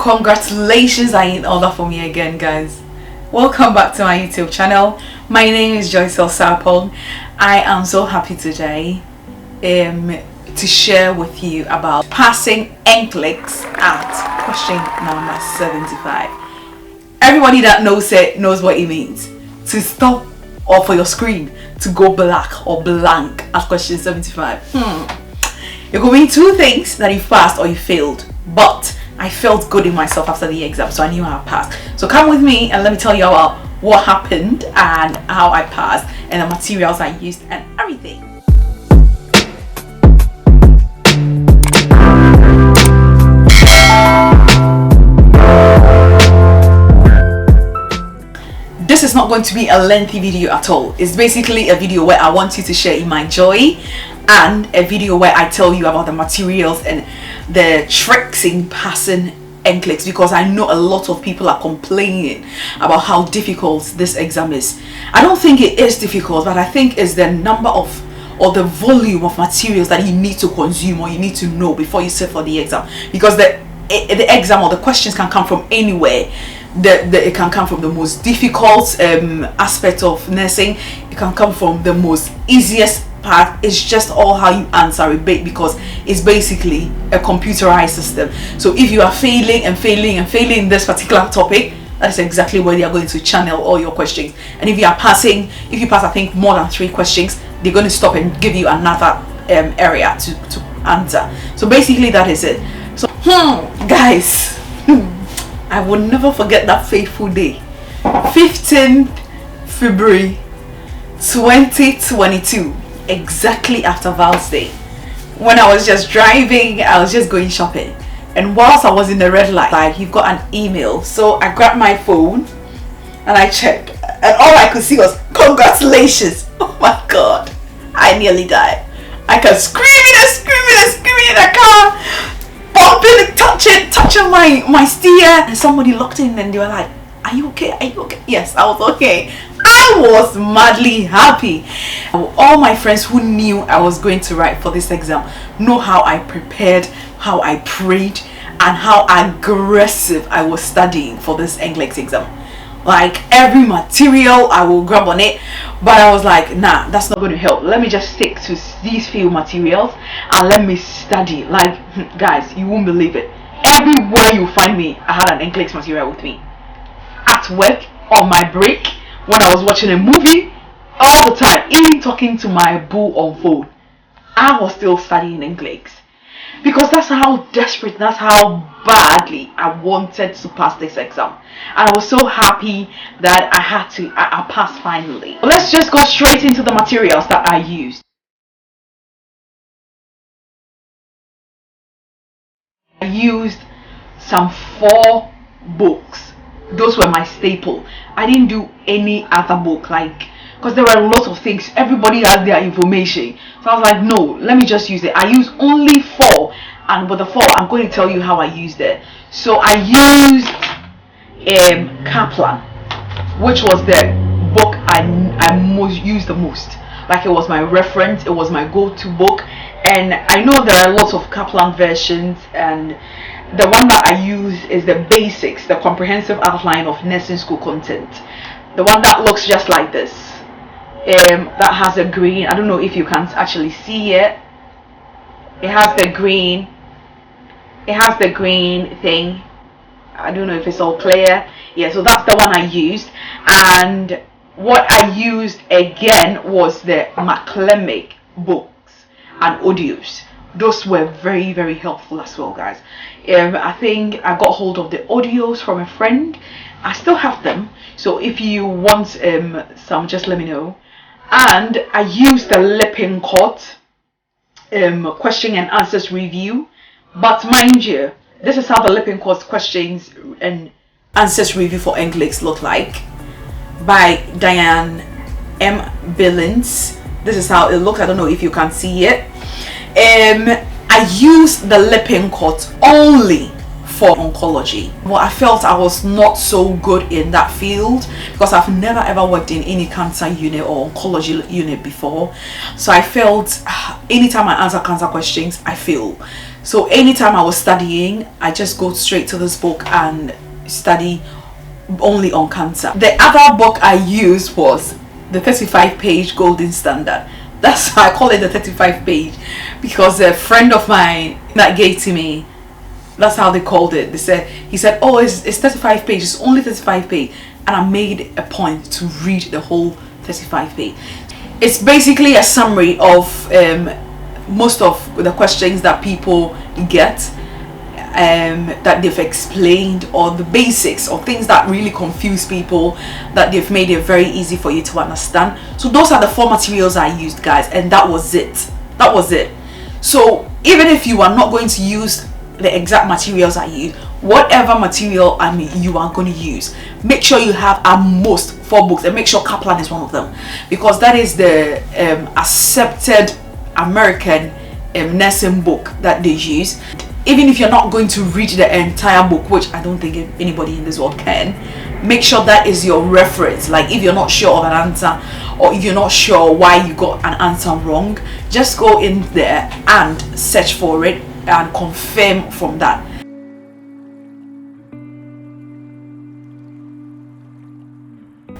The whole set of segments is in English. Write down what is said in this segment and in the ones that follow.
Congratulations are in order for me again, guys. Welcome back to my YouTube channel. My name is Joyce Sapon. I am so happy today to share with you about passing NCLEX at question number 75. Everybody that knows it knows what it means to stop, or for your screen to go black or blank at question 75. It could mean two things: that you passed or you failed. But I felt good in myself after the exam, so I knew I passed. So come with me and let me tell you about what happened and how I passed and the materials I used and everything. This is not going to be a lengthy video at all. It's basically a video where I want you to share in my joy, and a video where I tell you about the materials and the tricks in passing NCLEX, because I know a lot of people are complaining about how difficult this exam is. I don't think it is difficult, but I think it's the number of or the volume of materials that you need to consume or you need to know before you sit for the exam, because the exam or the questions can come from anywhere. It can come from the most difficult aspect of nursing. It can come from the most easiest part. It's just all how you answer it, because it's basically a computerized system. So if you are failing this particular topic, that is exactly where they are going to channel all your questions. And if you are passing, if you pass I think more than 3 questions, they're going to stop and give you another area to answer. So basically that is it. So guys, I will never forget that fateful day, 15th February 2022, exactly after Val's Day, when I was just driving. I was just going shopping, and whilst I was in the red light, you've got an email. So I grabbed my phone and I checked, and all I could see was congratulations. Oh my god, I nearly died. I kept screaming and screaming and screaming in the car, bumping and touching my steer, and somebody looked in and they were like, are you okay? Are you okay? Yes, I was okay. I was madly happy. All my friends who knew I was going to write for this exam know how I prepared, how I prayed, and how aggressive I was studying for this NCLEX exam. Like every material I will grab on it, but I was like, nah, that's not going to help. Let me just stick to these few materials and let me study. Like, guys, you won't believe it. Everywhere you find me, I had an NCLEX material with me. At work, on my break, when I was watching a movie, all the time, even talking to my boo on phone, I was still studying NCLEX, because that's how desperate, that's how badly I wanted to pass this exam. And I was so happy that I passed finally. Let's just go straight into the materials that I used. I used some 4 books. Those were my staple. I didn't do any other book, like, because there were a lot of things. Everybody has their information. So I was like, no, let me just use it. I used only 4, and with the 4, I'm going to tell you how I used it. So I used Kaplan, which was the book I used the most. Like, it was my reference, it was my go-to book. And I know there are lots of Kaplan versions, and the one that I use is the basics, the comprehensive outline of nursing school content. The one that looks just like this. That has a green. I don't know if you can actually see it. It has the green. It has the green thing. I don't know if it's all clear. Yeah, so that's the one I used. And what I used again was the McClemick books and audios. Those were very, very helpful as well, guys. I think I got hold of the audios from a friend. I still have them, so if you want some, just let me know. And I used the Lippincott question and answers review. But mind you, this is how the Lippincott questions and answers review for NCLEX look like, by Diane M. Billings. This is how it looks. I don't know if you can see it. I used the Lippincott only for oncology. Well, I felt I was not so good in that field because I've never ever worked in any cancer unit or oncology unit before. So I felt anytime I answer cancer questions, I fail. So anytime I was studying, I just go straight to this book and study only on cancer. The other book I used was the 35-page golden standard. That's how I call it, the 35-page, because a friend of mine that gave to me, that's how they called it. He said, oh, it's 35 pages, it's only 35 pages, and I made a point to read the whole 35 page. It's basically a summary of most of the questions that people get, that they've explained, or the basics or things that really confuse people, that they've made it very easy for you to understand. So those are the 4 materials I used, guys, and that was it. So even if you are not going to use the exact materials I use, whatever material you are going to use, make sure you have at most 4 books, and make sure Kaplan is one of them, because that is the accepted American nursing book that they use. Even if you're not going to read the entire book, which I don't think anybody in this world can, make sure that is your reference. Like if you're not sure of an answer, or if you're not sure why you got an answer wrong, just go in there and search for it and confirm from that.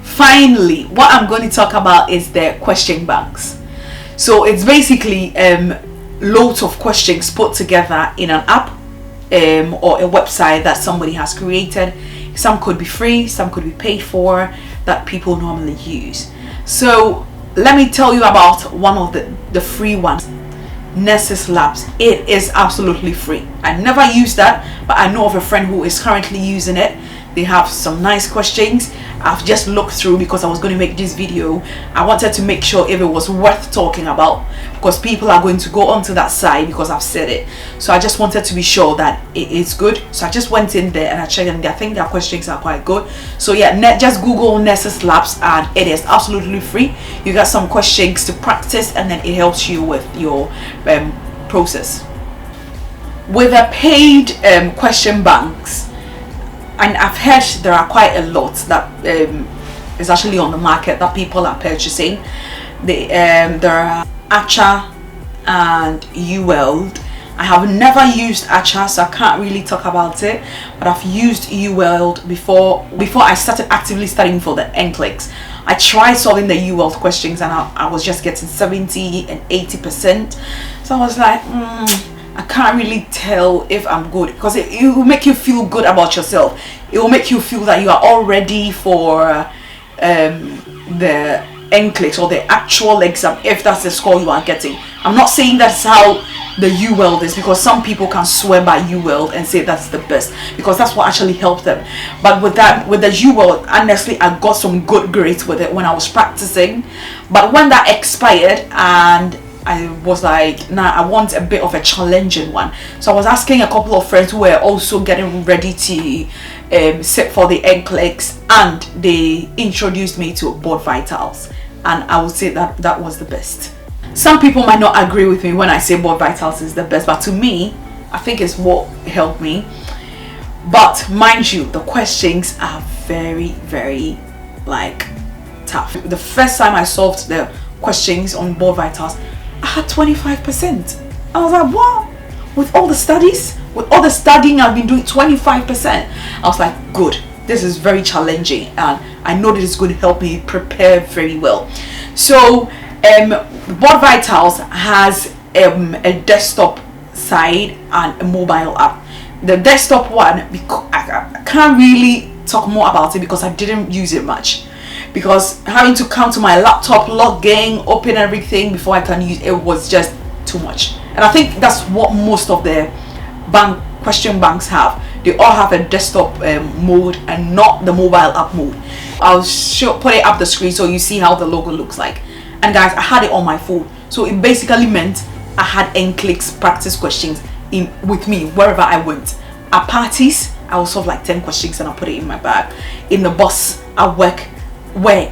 Finally, what I'm going to talk about is the question banks. So it's basically loads of questions put together in an app or a website that somebody has created. Some could be free, some could be paid for, that people normally use. So let me tell you about one of the free ones, Nurses Labs. It is absolutely free. I never used that, but I know of a friend who is currently using it. They have some nice questions. I've just looked through because I was going to make this video. I wanted to make sure if it was worth talking about, because people are going to go onto that site because I've said it. So I just wanted to be sure that it is good. So I just went in there and I checked, and I think their questions are quite good. So yeah, just Google Nurses Labs and it is absolutely free. You got some questions to practice, and then it helps you with your process. With a paid question banks, and I've heard there are quite a lot that is actually on the market that people are purchasing. There are Acha and UWorld. I have never used Acha, so I can't really talk about it, but I've used UWorld before I started actively studying for the NCLEX. I tried solving the UWorld questions, and I was just getting 70 and 80%. So I was like, I can't really tell if I'm good, because it will make you feel good about yourself. It will make you feel that you are all ready for the NCLEX or the actual exam, if that's the score you are getting. I'm not saying that's how the UWorld is, because some people can swear by UWorld and say that's the best, because that's what actually helped them. But with the UWorld, honestly, I got some good grades with it when I was practicing. But when that expired, and I was like, nah, I want a bit of a challenging one. So I was asking a couple of friends who were also getting ready to sit for the NCLEX, and they introduced me to Board Vitals, and I would say that that was the best. Some people might not agree with me when I say Board Vitals is the best, but to me, I think it's what helped me. But mind you, the questions are very, very like tough. The first time I solved the questions on Board Vitals, I had 25%. I was like, what? With all the studies, with all the studying I've been doing, 25%. I was like, good, this is very challenging, and I know that it's going to help me prepare very well. So Board Vitals has a desktop side and a mobile app. The desktop one, I can't really talk more about it because I didn't use it much, because having to come to my laptop, log in, open everything before I can use it was just too much. And I think that's what most of the question banks have. They all have a desktop mode and not the mobile app mode. I'll put it up the screen so you see how the logo looks like. And guys, I had it on my phone, so it basically meant I had NCLEX practice questions with me wherever I went. At parties, I will solve like 10 questions and I'll put it in my bag. In the bus, at work,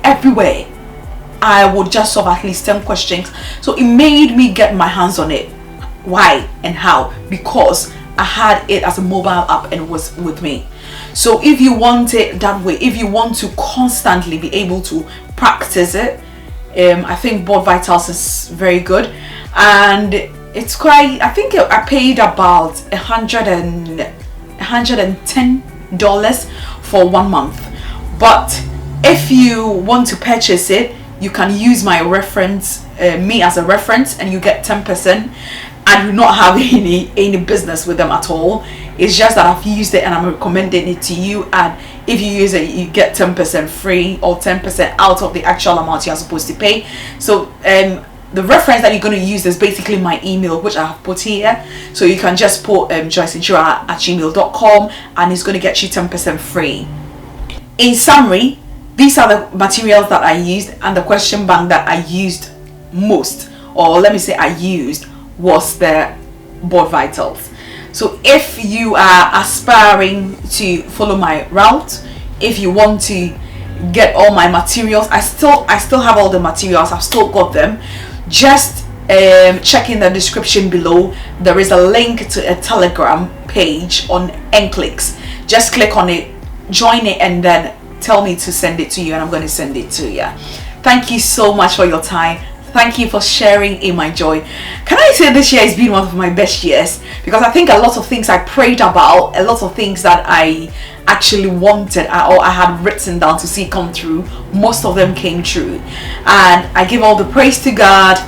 everywhere, I would just solve at least 10 questions. So it made me get my hands on it. Why and how? Because I had it as a mobile app and it was with me. So if you want it that way, if you want to constantly be able to practice it, I think Board Vitals is very good. And it's quite, I think I paid about $110 for 1 month. But if you want to purchase it, you can use my reference, me as a reference, and you get 10%. I do not have any business with them at all. It's just that I've used it and I'm recommending it to you, and if you use it, you get 10% free, or 10% out of the actual amount you are supposed to pay. So the reference that you're going to use is basically my email, which I have put here. So you can just put joyceinsurer@gmail.com, and it's going to get you 10% free. In summary, these are the materials that I used, and the question bank that I used most, or let me say I used, was the board vitals. So if you are aspiring to follow my route, if you want to get all my materials, I still have all the materials, I've still got them. Just check in the description below. There is a link to a Telegram page on NCLEX. Just click on it, join it, and then tell me to send it to you, and I'm going to send it to you. Thank you so much for your time. Thank you for sharing in my joy. Can I say this year has been one of my best years? Because I think a lot of things I prayed about, a lot of things that I actually wanted or I had written down to see come true, most of them came true. And I give all the praise to God.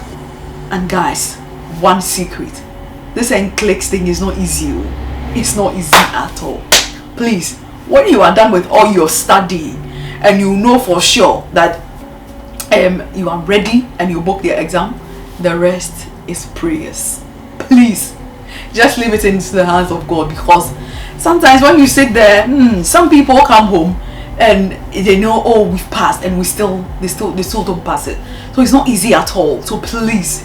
And guys, one secret. This NCLEX thing is not easy. It's not easy at all. Please, when you are done with all your study and you know for sure that you are ready and you book the exam, the rest is prayers. Please just leave it into the hands of God, because sometimes when you sit there, some people come home and they know, oh, we've passed, and they still don't pass it. So it's not easy at all. So please,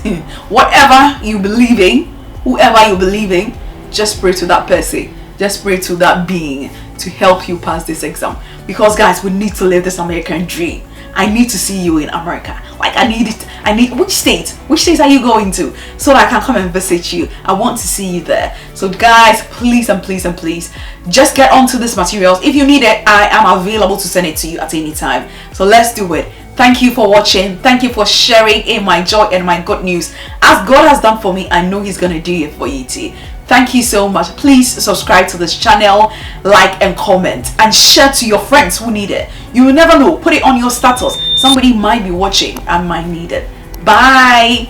whatever you believe in, whoever you believe in, just pray to that person, just pray to that being to help you pass this exam. Because guys, we need to live this American dream. I need to see you in America. Like, I need it. I need, which states are you going to, so that I can come and visit you? I want to see you there. So guys, please and please and please, just get onto these materials. If you need it, I am available to send it to you at any time. So let's do it. Thank you for watching. Thank you for sharing in my joy and my good news. As God has done for me, I know He's going to do it for you too. Thank you so much. Please subscribe to this channel, like and comment, and share to your friends who need it. You will never know. Put it on your status. Somebody might be watching and might need it. Bye.